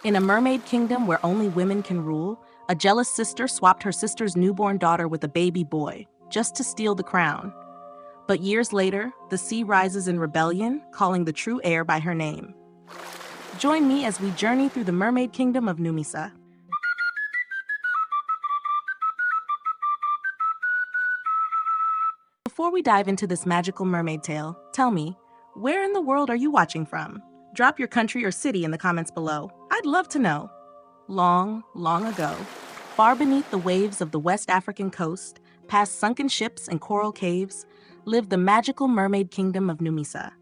In a mermaid kingdom where only women can rule, a jealous sister swapped her sister's newborn daughter with a baby boy, just to steal the crown. But years later, the sea rises in rebellion, calling the true heir by her name. Join me as we journey through the mermaid kingdom of Numisa. Before we dive into this magical mermaid tale, tell me, where in the world are you watching from? Drop your country or city in the comments below. I'd love to know. Long, long ago, far beneath the waves of the West African coast, past sunken ships and coral caves, lived the magical mermaid kingdom of Numisa.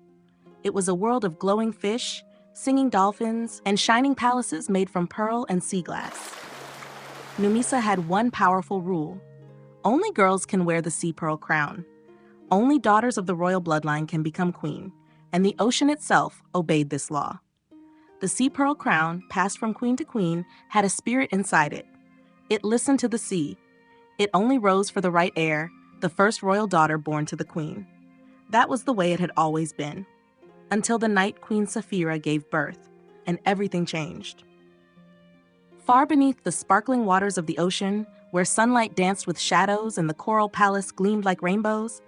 It was a world of glowing fish, singing dolphins, and shining palaces made from pearl and sea glass. Numisa had one powerful rule. Only girls can wear the sea pearl crown. Only daughters of the royal bloodline can become queen, and the ocean itself obeyed this law. The sea pearl crown, passed from queen to queen, had a spirit inside it. It listened to the sea. It only rose for the right heir, the first royal daughter born to the queen. That was the way it had always been. Until the night Queen Saphira gave birth, and everything changed. Far beneath the sparkling waters of the ocean, where sunlight danced with shadows and the coral palace gleamed like rainbows,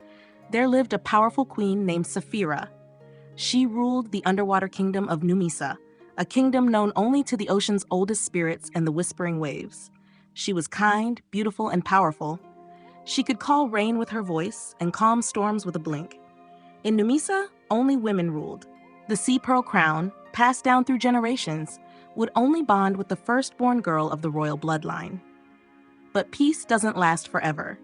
there lived a powerful queen named Saphira. She ruled the underwater kingdom of Numisa, a kingdom known only to the ocean's oldest spirits and the whispering waves. She was kind, beautiful, and powerful. She could call rain with her voice and calm storms with a blink. In Numisa, only women ruled. The sea pearl crown, passed down through generations, would only bond with the firstborn girl of the royal bloodline. But peace doesn't last forever.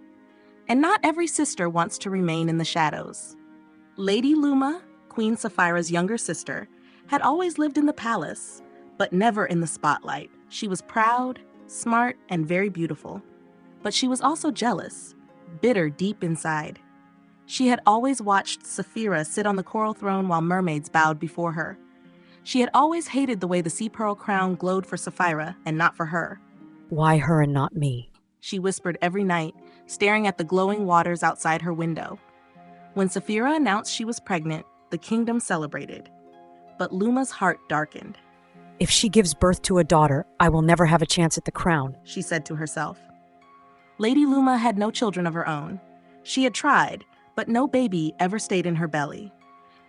And not every sister wants to remain in the shadows. Lady Luma, Queen Saphira's younger sister, had always lived in the palace, but never in the spotlight. She was proud, smart, and very beautiful. But she was also jealous, bitter deep inside. She had always watched Saphira sit on the coral throne while mermaids bowed before her. She had always hated the way the sea pearl crown glowed for Saphira and not for her. Why her and not me? She whispered every night, staring at the glowing waters outside her window. When Saphira announced she was pregnant, the kingdom celebrated. But Luma's heart darkened. If she gives birth to a daughter, I will never have a chance at the crown, she said to herself. Lady Luma had no children of her own. She had tried, but no baby ever stayed in her belly.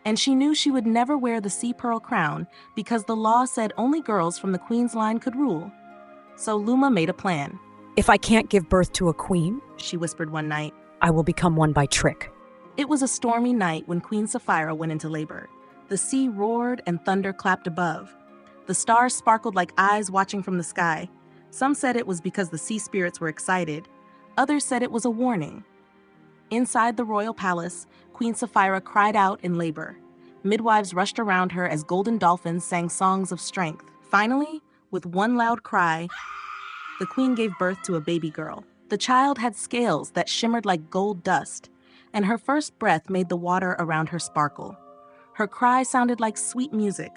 And she knew she would never wear the sea pearl crown because the law said only girls from the queen's line could rule. So Luma made a plan. If I can't give birth to a queen, she whispered one night, I will become one by trick. It was a stormy night when Queen Saphira went into labor. The sea roared and thunder clapped above. The stars sparkled like eyes watching from the sky. Some said it was because the sea spirits were excited. Others said it was a warning. Inside the royal palace, Queen Saphira cried out in labor. Midwives rushed around her as golden dolphins sang songs of strength. Finally, with one loud cry, the queen gave birth to a baby girl. The child had scales that shimmered like gold dust, and her first breath made the water around her sparkle. Her cry sounded like sweet music.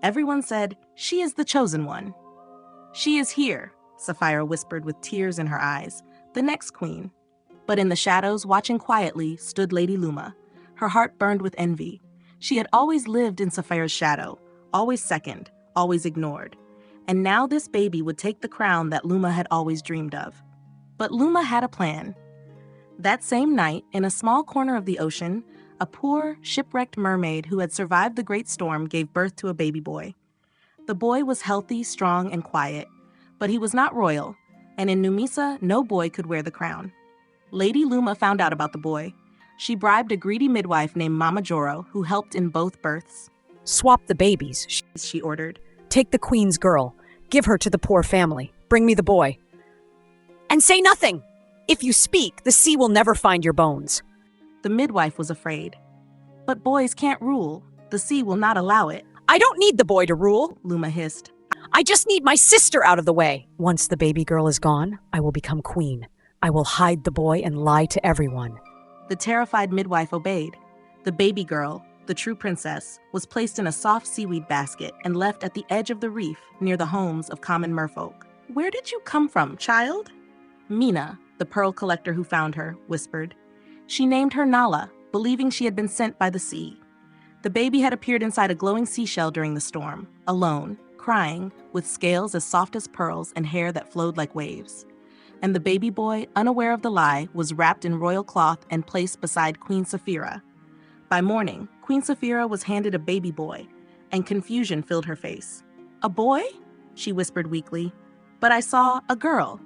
Everyone said, "She is the chosen one." "She is here," Saphira whispered with tears in her eyes, "the next queen." But in the shadows, watching quietly, stood Lady Luma. Her heart burned with envy. She had always lived in Saphira's shadow, always second, always ignored. And now this baby would take the crown that Luma had always dreamed of. But Luma had a plan. That same night, in a small corner of the ocean, a poor, shipwrecked mermaid who had survived the great storm gave birth to a baby boy. The boy was healthy, strong, and quiet, but he was not royal, and in Numisa, no boy could wear the crown. Lady Luma found out about the boy. She bribed a greedy midwife named Mama Joro, who helped in both births. Swap the babies, she ordered. Take the queen's girl. Give her to the poor family. Bring me the boy. And say nothing! If you speak, the sea will never find your bones. The midwife was afraid. But boys can't rule. The sea will not allow it. I don't need the boy to rule, Luma hissed. I just need my sister out of the way. Once the baby girl is gone, I will become queen. I will hide the boy and lie to everyone. The terrified midwife obeyed. The baby girl, the true princess, was placed in a soft seaweed basket and left at the edge of the reef near the homes of common merfolk. "Where did you come from, child?" Mina, the pearl collector who found her, whispered. She named her Nala, believing she had been sent by the sea. The baby had appeared inside a glowing seashell during the storm, alone. crying, with scales as soft as pearls and hair that flowed like waves. And the baby boy, unaware of the lie, was wrapped in royal cloth and placed beside Queen Saphira. By morning, Queen Saphira was handed a baby boy, and confusion filled her face. "A boy?" she whispered weakly. "But I saw a girl."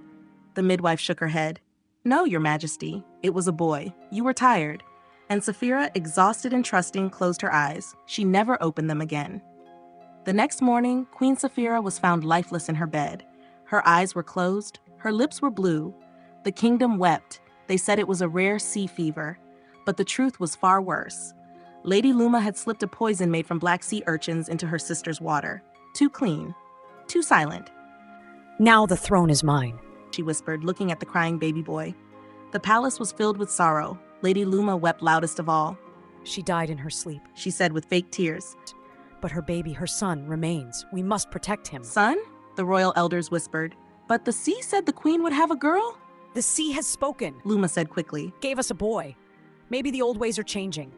The midwife shook her head. "No, Your Majesty, it was a boy. You were tired." And Saphira, exhausted and trusting, closed her eyes. She never opened them again. The next morning, Queen Saphira was found lifeless in her bed. Her eyes were closed, her lips were blue. The kingdom wept. They said it was a rare sea fever. But the truth was far worse. Lady Luma had slipped a poison made from black sea urchins into her sister's water. Too clean, too silent. "Now the throne is mine," she whispered, looking at the crying baby boy. The palace was filled with sorrow. Lady Luma wept loudest of all. "She died in her sleep," she said with fake tears. "but her baby, her son, remains. We must protect him." "Son?" the royal elders whispered. "But the sea said the queen would have a girl?" "The sea has spoken," Luma said quickly. "Gave us a boy. Maybe the old ways are changing."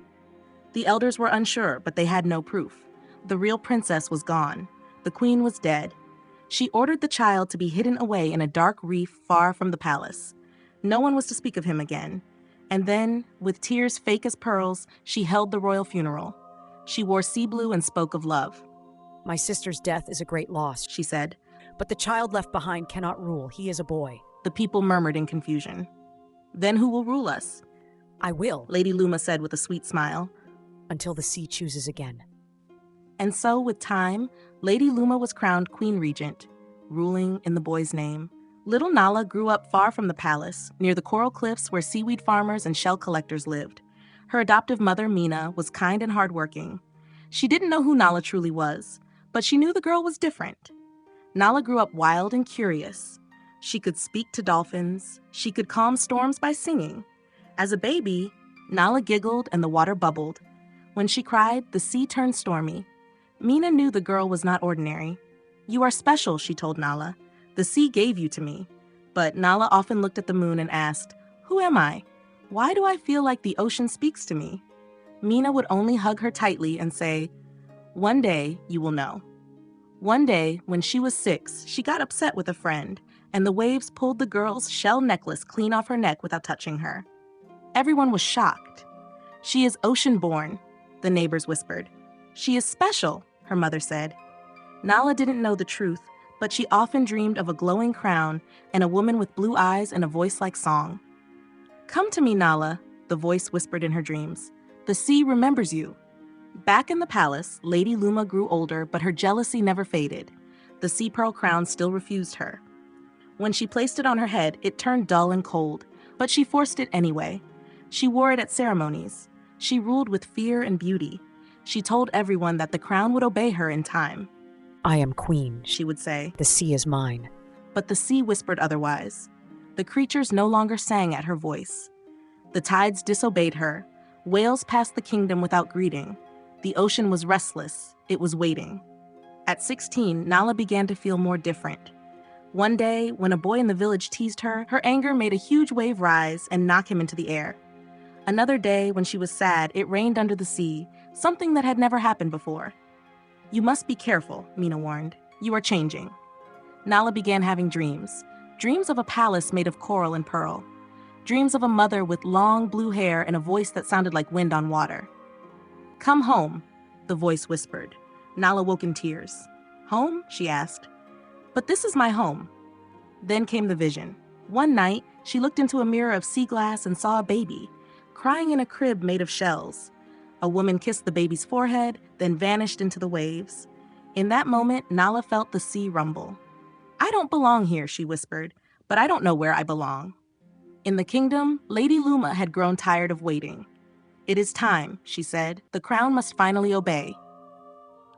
The elders were unsure, but they had no proof. The real princess was gone. The queen was dead. She ordered the child to be hidden away in a dark reef far from the palace. No one was to speak of him again. And then, with tears fake as pearls, she held the royal funeral. She wore sea blue and spoke of love. "My sister's death is a great loss," she said. "but the child left behind cannot rule. He is a boy." The people murmured in confusion. "Then who will rule us?" "I will," Lady Luma said with a sweet smile. "until the sea chooses again." And so, with time, Lady Luma was crowned Queen Regent, ruling in the boy's name. Little Nala grew up far from the palace, near the coral cliffs where seaweed farmers and shell collectors lived. Her adoptive mother, Mina, was kind and hardworking. She didn't know who Nala truly was, but she knew the girl was different. Nala grew up wild and curious. She could speak to dolphins. She could calm storms by singing. As a baby, Nala giggled and the water bubbled. When she cried, the sea turned stormy. Mina knew the girl was not ordinary. "You are special," she told Nala. "The sea gave you to me." But Nala often looked at the moon and asked, "Who am I? Why do I feel like the ocean speaks to me?" Mina would only hug her tightly and say, "One day you will know." One day, when she was 6, she got upset with a friend, and the waves pulled the girl's shell necklace clean off her neck without touching her. Everyone was shocked. "She is ocean-born," the neighbors whispered. "She is special," her mother said. Nala didn't know the truth, but she often dreamed of a glowing crown and a woman with blue eyes and a voice like song. "Come to me, Nala," the voice whispered in her dreams. "The sea remembers you." Back in the palace, Lady Luma grew older, but her jealousy never faded. The sea pearl crown still refused her. When she placed it on her head, it turned dull and cold, but she forced it anyway. She wore it at ceremonies. She ruled with fear and beauty. She told everyone that the crown would obey her in time. "I am queen," she would say. "The sea is mine." But the sea whispered otherwise. The creatures no longer sang at her voice. The tides disobeyed her. Whales passed the kingdom without greeting. The ocean was restless. It was waiting. At 16, Nala began to feel more different. One day, when a boy in the village teased her, her anger made a huge wave rise and knock him into the air. Another day, when she was sad, it rained under the sea, something that had never happened before. "You must be careful," Mina warned. "You are changing." Nala began having dreams. Dreams of a palace made of coral and pearl. Dreams of a mother with long blue hair and a voice that sounded like wind on water. "Come home," the voice whispered. Nala woke in tears. "Home?" she asked. "But this is my home." Then came the vision. One night, she looked into a mirror of sea glass and saw a baby, crying in a crib made of shells. A woman kissed the baby's forehead, then vanished into the waves. In that moment, Nala felt the sea rumble. "I don't belong here," she whispered, "but I don't know where I belong." In the kingdom, Lady Luma had grown tired of waiting. "It is time," she said. "The crown must finally obey."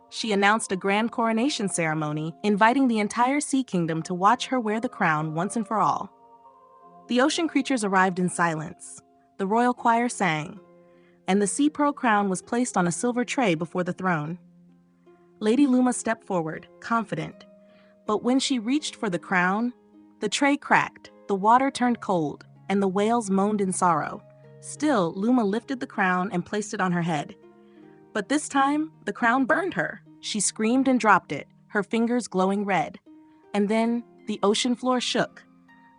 She announced a grand coronation ceremony, inviting the entire Sea Kingdom to watch her wear the crown once and for all. The ocean creatures arrived in silence. The royal choir sang, and the sea pearl crown was placed on a silver tray before the throne. Lady Luma stepped forward, confident. But when she reached for the crown, the tray cracked, the water turned cold, and the whales moaned in sorrow. Still, Luma lifted the crown and placed it on her head. But this time, the crown burned her. She screamed and dropped it, her fingers glowing red. And then the ocean floor shook.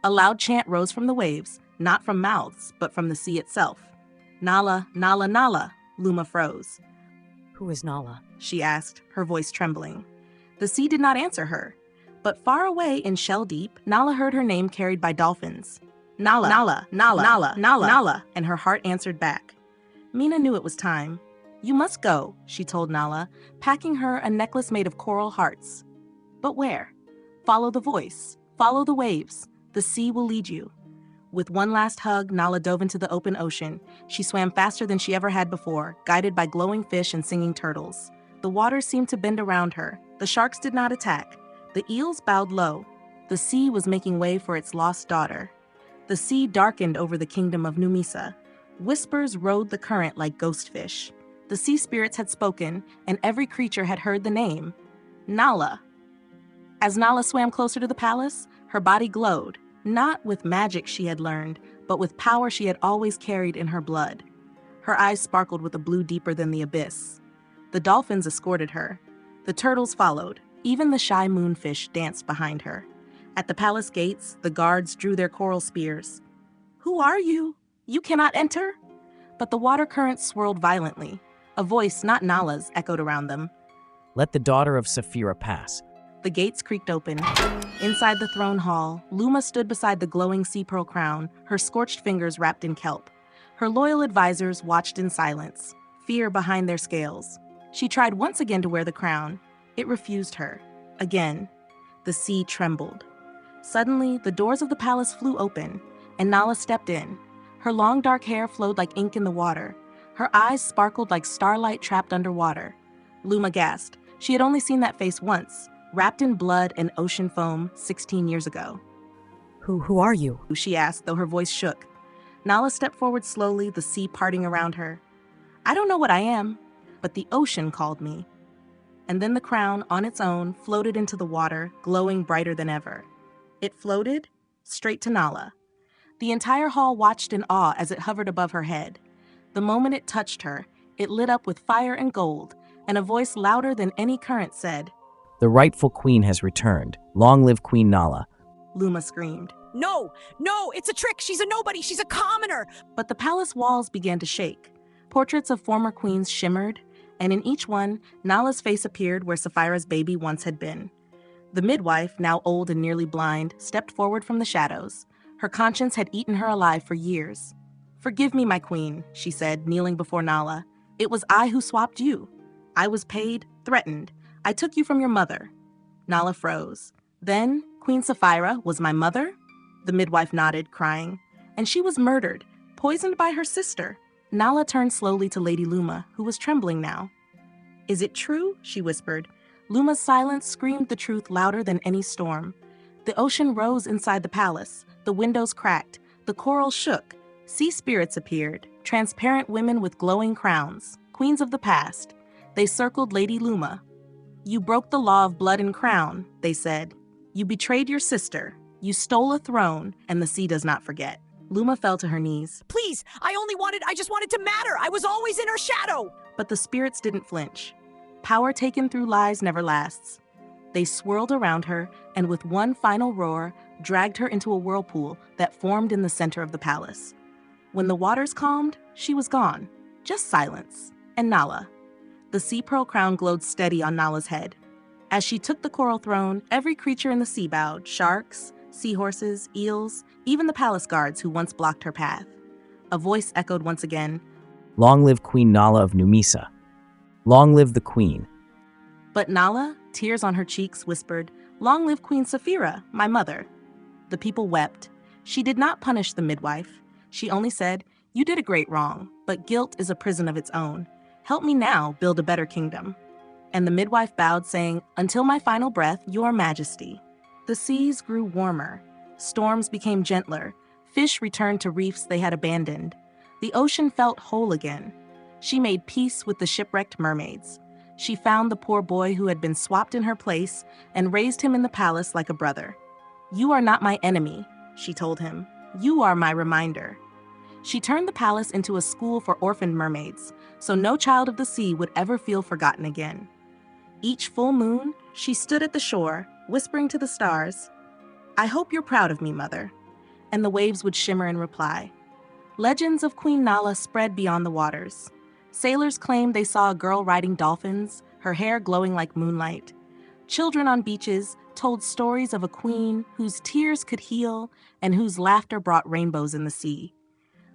A loud chant rose from the waves, not from mouths, but from the sea itself. Nala, Nala, Nala, Luma froze. Who is Nala? She asked, her voice trembling. The sea did not answer her, but far away in shell deep, Nala heard her name carried by dolphins. Nala, Nala, Nala, Nala, Nala, Nala, and her heart answered back. Mina knew it was time. You must go, she told Nala, packing her a necklace made of coral hearts. But where? Follow the voice, follow the waves, the sea will lead you. With one last hug, Nala dove into the open ocean. She swam faster than she ever had before, guided by glowing fish and singing turtles. The water seemed to bend around her. The sharks did not attack. The eels bowed low. The sea was making way for its lost daughter. The sea darkened over the kingdom of Numisa. Whispers rode the current like ghost fish. The sea spirits had spoken, and every creature had heard the name, Nala. As Nala swam closer to the palace, her body glowed, not with magic she had learned, but with power she had always carried in her blood. Her eyes sparkled with a blue deeper than the abyss. The dolphins escorted her. The turtles followed. Even the shy moonfish danced behind her. At the palace gates, the guards drew their coral spears. Who are you? You cannot enter? But the water current swirled violently. A voice, not Nala's, echoed around them. Let the daughter of Saphira pass. The gates creaked open. Inside the throne hall, Luma stood beside the glowing sea pearl crown, her scorched fingers wrapped in kelp. Her loyal advisors watched in silence, fear behind their scales. She tried once again to wear the crown. It refused her. Again. The sea trembled. Suddenly, the doors of the palace flew open, and Nala stepped in. Her long dark hair flowed like ink in the water. Her eyes sparkled like starlight trapped underwater. Luma gasped. She had only seen that face once, wrapped in blood and ocean foam 16 years ago. Who are you? She asked, though her voice shook. Nala stepped forward slowly, the sea parting around her. I don't know what I am, but the ocean called me. And then the crown, on its own, floated into the water, glowing brighter than ever. It floated straight to Nala. The entire hall watched in awe as it hovered above her head. The moment it touched her, it lit up with fire and gold, and a voice louder than any current said, The rightful queen has returned. Long live Queen Nala. Luma screamed. No, it's a trick. She's a nobody. She's a commoner. But the palace walls began to shake. Portraits of former queens shimmered, and in each one, Nala's face appeared where Saphira's baby once had been. The midwife, now old and nearly blind, stepped forward from the shadows. Her conscience had eaten her alive for years. Forgive me, my queen, she said, kneeling before Nala. It was I who swapped you. I was paid, threatened. I took you from your mother. Nala froze. Then, Queen Saphira was my mother? The midwife nodded, crying. And she was murdered, poisoned by her sister. Nala turned slowly to Lady Luma, who was trembling now. Is it true? She whispered. Luma's silence screamed the truth louder than any storm. The ocean rose inside the palace. The windows cracked. The coral shook. Sea spirits appeared, transparent women with glowing crowns, queens of the past. They circled Lady Luma. You broke the law of blood and crown, they said. You betrayed your sister. You stole a throne, and the sea does not forget. Luma fell to her knees. Please, I just wanted to matter. I was always in her shadow. But the spirits didn't flinch. Power taken through lies never lasts. They swirled around her, and with one final roar, dragged her into a whirlpool that formed in the center of the palace. When the waters calmed, she was gone. Just silence. And Nala. The sea pearl crown glowed steady on Nala's head. As she took the coral throne, every creature in the sea bowed, sharks, seahorses, eels, even the palace guards who once blocked her path. A voice echoed once again, Long live Queen Nala of Numisa. Long live the queen. But Nala, tears on her cheeks, whispered, Long live Queen Saphira, my mother. The people wept. She did not punish the midwife. She only said, You did a great wrong, but guilt is a prison of its own. Help me now build a better kingdom. And the midwife bowed, saying, Until my final breath, your majesty. The seas grew warmer. Storms became gentler. Fish returned to reefs they had abandoned. The ocean felt whole again. She made peace with the shipwrecked mermaids. She found the poor boy who had been swapped in her place and raised him in the palace like a brother. You are not my enemy, she told him. You are my reminder. She turned the palace into a school for orphaned mermaids, so no child of the sea would ever feel forgotten again. Each full moon, She stood at the shore, whispering to the stars, "I hope you're proud of me, Mother." And the waves would shimmer in reply. Legends of Queen Nala spread beyond the waters. Sailors claimed they saw a girl riding dolphins, her hair glowing like moonlight. Children on beaches told stories of a queen whose tears could heal and whose laughter brought rainbows in the sea.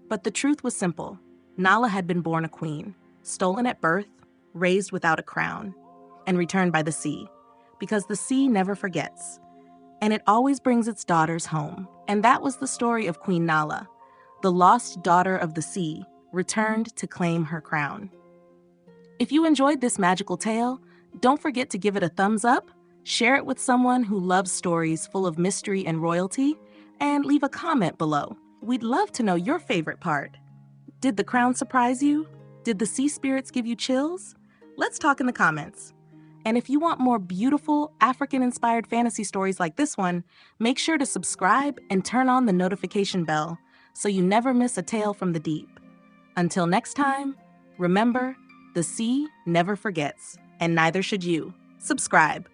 But the truth was simple. Nala had been born a queen, stolen at birth, raised without a crown, and returned by the sea, because the sea never forgets, and it always brings its daughters home. And that was the story of Queen Nala, the lost daughter of the sea, returned to claim her crown. If you enjoyed this magical tale, don't forget to give it a thumbs up, share it with someone who loves stories full of mystery and royalty, and leave a comment below. We'd love to know your favorite part. Did the crown surprise you? Did the sea spirits give you chills? Let's talk in the comments. And if you want more beautiful African-inspired fantasy stories like this one, make sure to subscribe and turn on the notification bell so you never miss a tale from the deep. Until next time, remember, the sea never forgets, and neither should you. Subscribe.